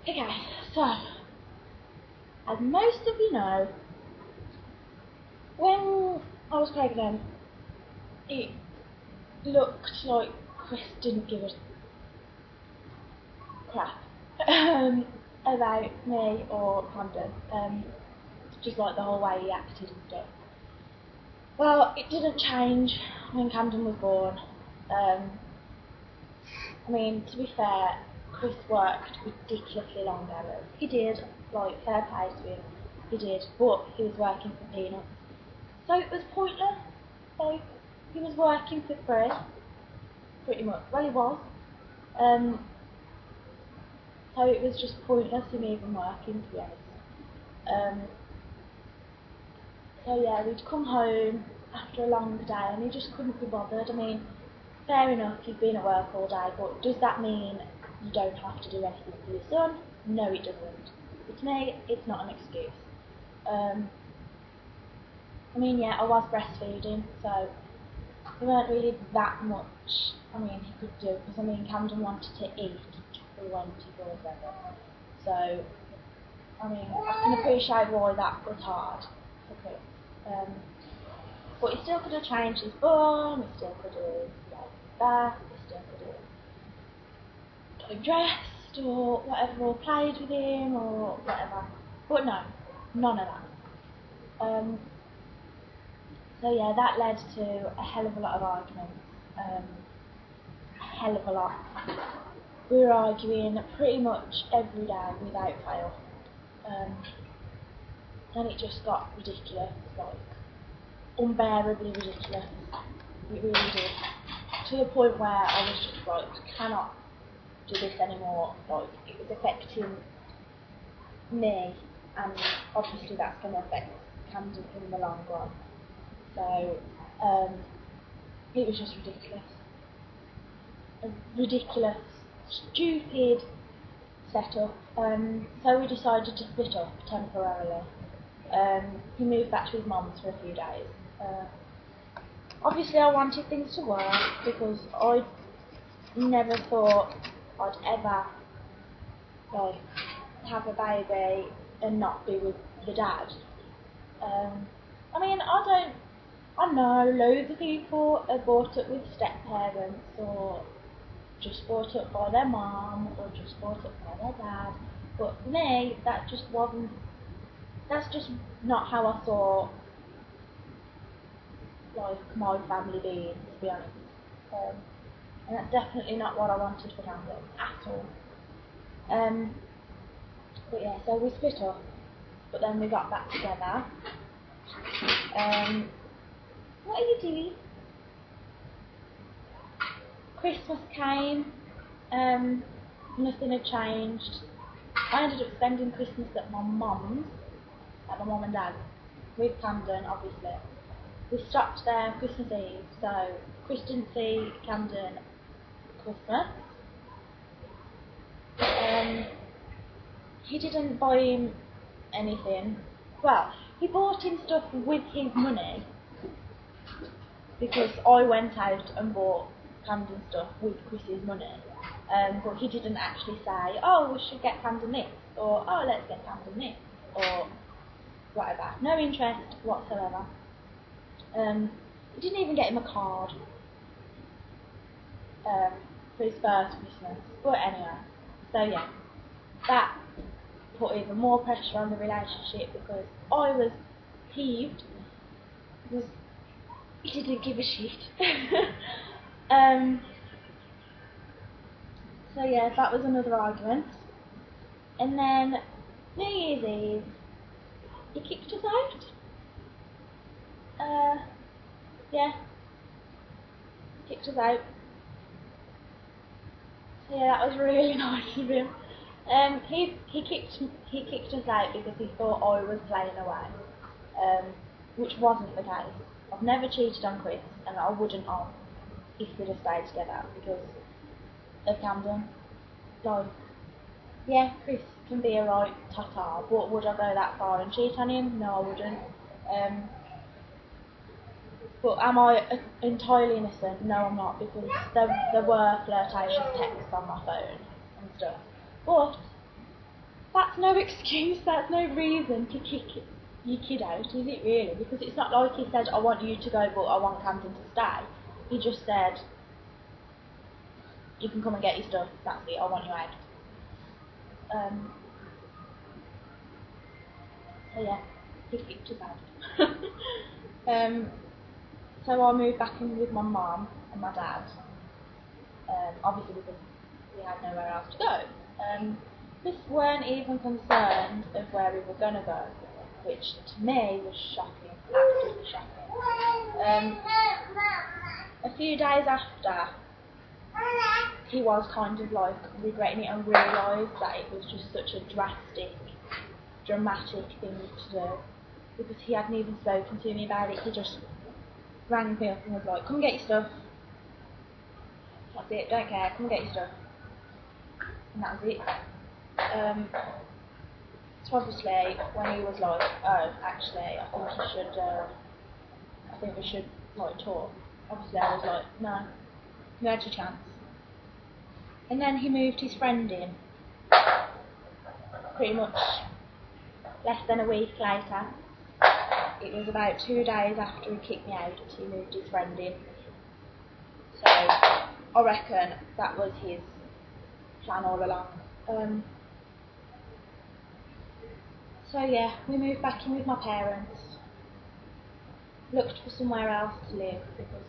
Okay, so, as most of you know, when I was pregnant, it looked like Chris didn't give a crap about me or Camden, just like the whole way he acted and stuff. Well, it didn't change when Camden was born. I mean, to be fair, Chris worked ridiculously long hours. He did, like, fair play to him. He did, but he was working for peanuts. So it was pointless. Like, he was working for free, pretty much. Well, he was. So it was just pointless him even working, to be honest. So yeah, we'd come home after a long day and he just couldn't be bothered. I mean, fair enough, you've been at work all day, but does that mean you don't have to do anything for your son? No, it doesn't. But to me, it's not an excuse. I mean, yeah, I was breastfeeding, so there weren't really that much, I mean, he could do, because, I mean, Camden wanted to eat 24/7. So, I mean, I can appreciate why that was hard for Chris. But he still could have changed his bum, he still could have like bath, he still could have got him dressed or whatever, or played with him or whatever. But no, none of that. So yeah, that led to a hell of a lot of arguments. A hell of a lot. We were arguing pretty much every day without fail. And it just got ridiculous, like unbearably ridiculous. It really did. To the point where I was just like, I cannot do this anymore. Like, it was affecting me, and obviously that's going to affect Camden in the long run. So, it was just ridiculous. A ridiculous, stupid setup. So we decided to split up temporarily. He moved back to his mum's for a few days. Obviously I wanted things to work because I never thought I'd ever like have a baby and not be with the dad. I mean, I know loads of people are brought up with step parents or just brought up by their mum or just brought up by their dad, but for me that's just not how I saw like my family being, to be honest. And that's definitely not what I wanted for Camden at all. But yeah, so we split up, but then we got back together. What are you doing? Christmas came, nothing had changed. I ended up spending Christmas at my mum's, at my mum and dad's, with Camden, obviously. We stopped there Christmas Eve, so Chris didn't see Camden Christmas. He didn't buy him anything. Well, he bought him stuff with his money because I went out and bought Camden stuff with Chris's money. But he didn't actually say, oh, we should get Camden this, or oh, let's get Camden this, or whatever. No interest whatsoever. He didn't even get him a card for his first Christmas. But anyway, so yeah, that put even more pressure on the relationship because I was peeved because he didn't give a shit. So yeah, that was another argument. And then New Year's Eve, he kicked us out. Yeah, kicked us out. So yeah, that was really nice of him. He kicked us out because he thought I was playing away, which wasn't the case. I've never cheated on Chris, and I wouldn't have if we'd have stayed together because of Camden. Like, yeah, Chris can be a right tata, but would I go that far and cheat on him? No, I wouldn't. But am I entirely innocent? No, I'm not, because there were flirtatious texts on my phone and stuff. But that's no excuse, that's no reason to kick your kid out, is it really? Because it's not like he said, I want you to go, but I want Camden to stay. He just said, you can come and get your stuff, that's it, I want you out. So yeah, he kicked us out. So I moved back in with my mum and my dad, obviously because we had nowhere else to go. Just weren't even concerned of where we were going to go, which to me was shocking, absolutely shocking. A few days after, he was kind of like regretting it and realised that it was just such a dramatic thing to do, because he hadn't even spoken to me about it. He just rang me up and was like, come get your stuff. That's it, don't care, come get your stuff. And that was it. So obviously, when he was like, oh, actually, I think we should like talk. Obviously, I was like, no, you had your chance. And then he moved his friend in, pretty much less than a week later. It was about 2 days after he kicked me out, he moved his friend in. So I reckon that was his plan all along. So yeah, we moved back in with my parents. Looked for somewhere else to live because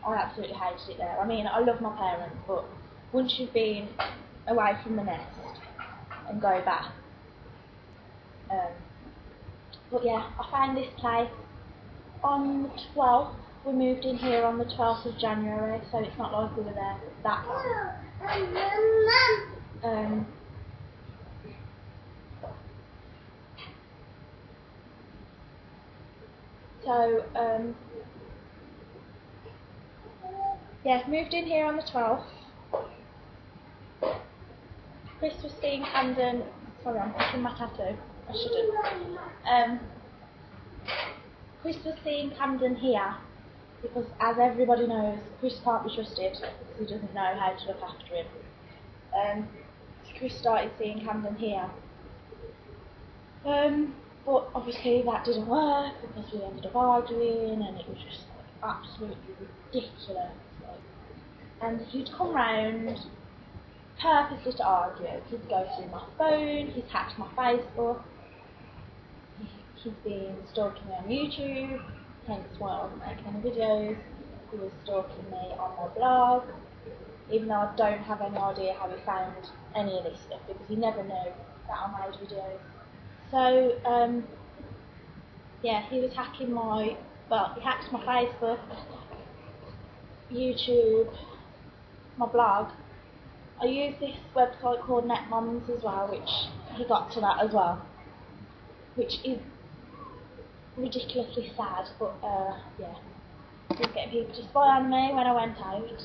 I absolutely hated it there. I mean, I love my parents, but once you've been away from the nest and go back. But yeah, I found this place on the 12th. We moved in here on the 12th of January, so it's not like we were there that long. Yeah, moved in here on the 12th. Chris was seeing Camden. Sorry, I'm picking my tattoo. I shouldn't. Chris was seeing Camden here because, as everybody knows, Chris can't be trusted because he doesn't know how to look after him. So Chris started seeing Camden here. But obviously that didn't work because we ended up arguing and it was just like, absolutely ridiculous. And he'd come round purposely to argue. He'd go through my phone, he's hacked my Facebook, he's been stalking me on YouTube, hence why I wasn't making any videos. He was stalking me on my blog, even though I don't have any idea how he found any of this stuff because he never knew that I made videos. So, yeah, he was hacking he hacked my Facebook, YouTube, my blog. I use this website called NetMoms as well, which he got to that as well, which is ridiculously sad, but yeah, he was getting people to spy on me when I went out.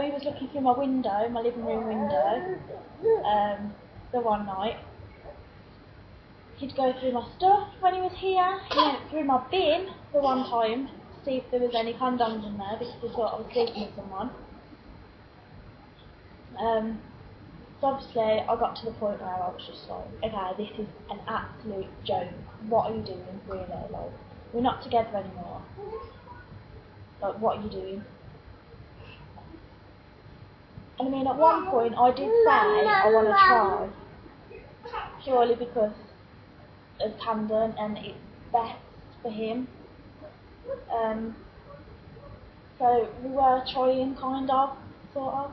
He was looking through my window, my living room window, the one night. He'd go through my stuff when he was here. He went through my bin the one time to see if there was any condoms in there because he thought I was sleeping with someone. So obviously I got to the point where I was just like, okay, this is an absolute joke. What are you doing, really? Like, we're not together anymore. Like, what are you doing? And I mean, at one point I did say I want to try, purely because of Camden and it's best for him. So we were trying, kind of, sort of.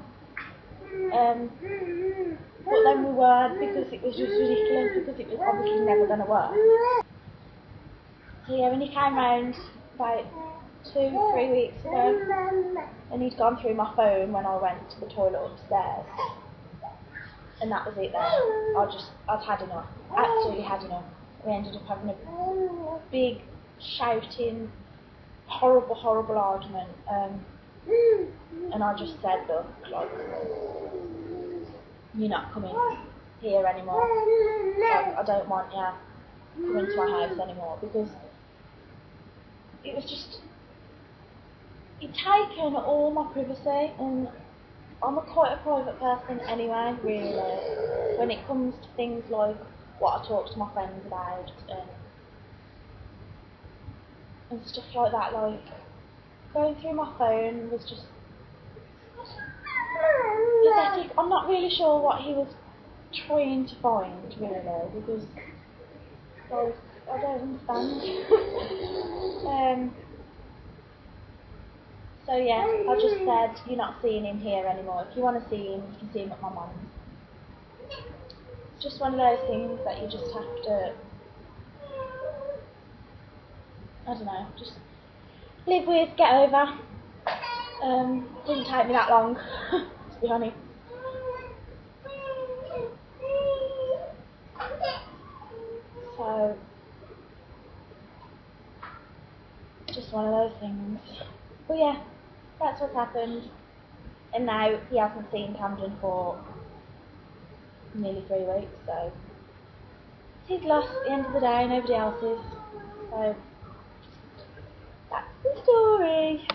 But then we weren't because it was just ridiculous, because it was obviously never going to work. So yeah, when he came round about 2-3 weeks ago, and he'd gone through my phone when I went to the toilet upstairs, and that was it then. I'd had enough, absolutely had enough. We ended up having a big, shouting, horrible argument, and I just said, look, like, you're not coming here anymore. Like, I don't want you coming to my house anymore, because it was just, he'd taken all my privacy, and I'm quite a private person anyway, really. When it comes to things like what I talk to my friends about and stuff like that, like going through my phone was just pathetic. I'm not really sure what he was trying to find, really, because like, I don't understand. So yeah, I just said, you're not seeing him here anymore. If you want to see him, you can see him at my mum's. It's just one of those things that you just have to, I don't know, just live with, get over. Didn't take me that long, to be honest. So, just one of those things. But yeah, that's what's happened. And now he hasn't seen Camden for nearly 3 weeks, so he's lost at the end of the day, nobody else is. So, that's the story.